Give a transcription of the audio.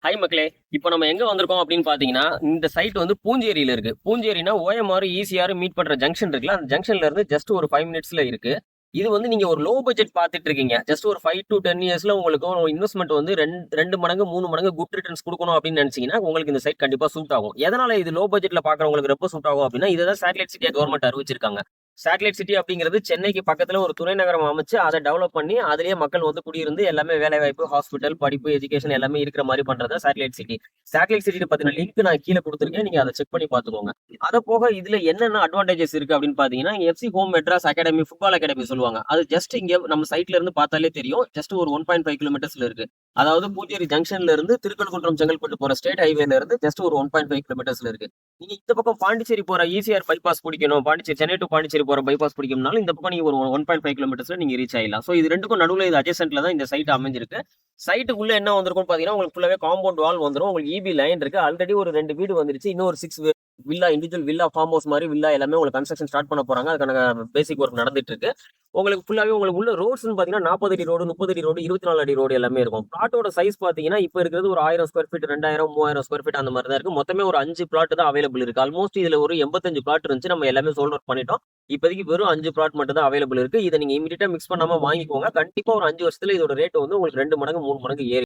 Hi மக்களே! இப்ப நம்ம எங்க வந்திருக்கோம் அப்படின்னு பார்த்தீங்கன்னா, இந்த சைட் வந்து பூஞ்சேரியில இருக்கு. பூஞ்சேரினா ஓஎம்ஆர், ஈசிஆர் மீட் பண்ற ஜங்ஷன் இருக்குல்ல, அந்த ஜங்ஷன்ல இருந்து ஜஸ்ட் ஒரு 5 மினிட்ஸ்ல இருக்கு. இது வந்து நீங்க ஒரு லோ பட்ஜெட் பார்த்துட்டு இருக்கீங்க. ஜஸ்ட் ஒரு 5 டூ 10 இயர்ஸ்ல உங்களுக்கு இன்வெஸ்ட்மென்ட் வந்து 2 மடங்கு, 3 மடங்கு குட் ரிட்டர்ன்ஸ் குடுக்கணும் அப்படின்னு நினைச்சீங்கன்னா, உங்களுக்கு இந்த சைட் கண்டிப்பா சூட் ஆகும். எதனால இது லோ பட்ஜெட்ல பார்க்குறவங்களுக்கு ரொம்ப சூட் ஆகும் அப்படின்னா, இத தான் சேட்டலைட் சிட்டியா கவர்ன்மெண்ட் அறிவிச்சிருக்காங்க. சேட்டலைட் சிட்டி அப்படிங்கிறது சென்னைக்கு பக்கத்துல ஒரு துணை நகரம் அமைச்சு, அத டெவலப் பண்ணி, அதிலேயே மக்கள் வந்து குடியிருந்து எல்லாமே வேலைவாய்ப்பு, ஹாஸ்பிட்டல், படிப்பு, எஜுகேஷன் எல்லாமே இருக்கிற மாரி பண்றது தான் சேட்டலைட் சிட்டி. சேட்டலைட் சிட்டி பத்தின லிங்க் நான் கீழ குடுத்துருக்கேன். நீங்க அத செக் பண்ணி பார்த்துக்கோங்க. அத போக இதுல என்னென்ன அட்வான்டேஜஸ் இருக்கு அப்படின்னு பார்த்தீங்கன்னா, FC home Madras academy, football academy சொல்லுவாங்க. அது ஜஸ்ட் இங்க நம்ம சைட்ல இருந்து பார்த்தாலே தெரியும். ஜஸ்ட் ஒரு 1.5 கிலோமீட்டர்ஸ்ல இருக்கு. அதாவது பூச்சேரி ஜங்ஷன்ல இருந்து திருக்கழுக்குன்றம், செங்கல்பட்டு போற ஸ்டேட் ஹைவேல இருந்து ஜஸ்ட் ஒரு 1.5 கிலோமீட்டர்ஸ்ல இருக்கு. நீங்க இந்த பக்கம் பாண்டிச்சேரி போற ஈசிஆர் பைபாஸ் பிடிக்கணும். பாண்டிச்சேரி சென்னை டூ பாண்டிச்சேரி போற பைபாஸ் பிடிக்கும்னாலும், இந்த பக்கம் நீங்க ஒரு 1.5 கிலோமீட்டர்ஸ்ல நீங்க ரீச் ஆயிடலாம். சோ இது 2க்கும் நடுவுல இது அட்ஜசன்ட்ல தான் இந்த சைட் அமைஞ்சிருக்கு. சைட்டுக்குள்ள என்ன வந்திருக்கும்னு பாத்தீங்கன்னா, உங்களுக்கு ஃபுல்லாவே காம்பவுண்ட் வால் வந்துரும். உங்களுக்கு ஈபி லைன் இருக்கு. ஆல்ரெடி ஒரு 2 வீடு வந்துருச்சு. இன்னும் ஒரு 6 villa, individual villa, farm house மாரி வில்லா எல்லாமே உங்களுக்கு கன்ஸ்ட்ரக்ஷன் ஸ்டார்ட் பண்ண போறாங்க. அதுக்கான பேசிக் ஒர்க் நடந்துட்டு இருக்கு. உங்களுக்கு ஃபுல்லாவே உங்களுக்கு உள்ள ரோட்ஸ்ன்னு பாத்தீங்கன்னா 40 அடி ரோடு, 30 அடி ரோடு, 24 அடி ரோடு எல்லாமே இருக்கும். பிளாட்டோட சைஸ் பாத்தீங்கன்னா, இப்ப இருக்கிறது ஒரு 1000 ஸ்கொயர் ஃபீட், 2000, 3000 ஸ்கொயர் ஃபீட் அந்த மாரி தான் இருக்கு. மொத்தமே ஒரு 5 பிளாட் தான் அவைலபிள் இருக்கு. ஆல்மோஸ்ட் இதுல ஒரு 85 பிளாட் இருந்துச்சு. நம்ம எல்லாமே சோல்ட் அவுட் பண்ணிட்டோம். இப்போதைக்கு வெறும் 5 பிளாட் மட்டும் தான் அவைலபிள் இருக்கு. இத நீங்க இமிடியேட்டா மிக்ஸ் பண்ணாம வாங்கிக்கோங்க. கண்டிப்பா ஒரு 5 வருஷத்துல இதோட ரேட் வந்து உங்களுக்கு 2 மடங்கு, 3 மடங்கு ஏறி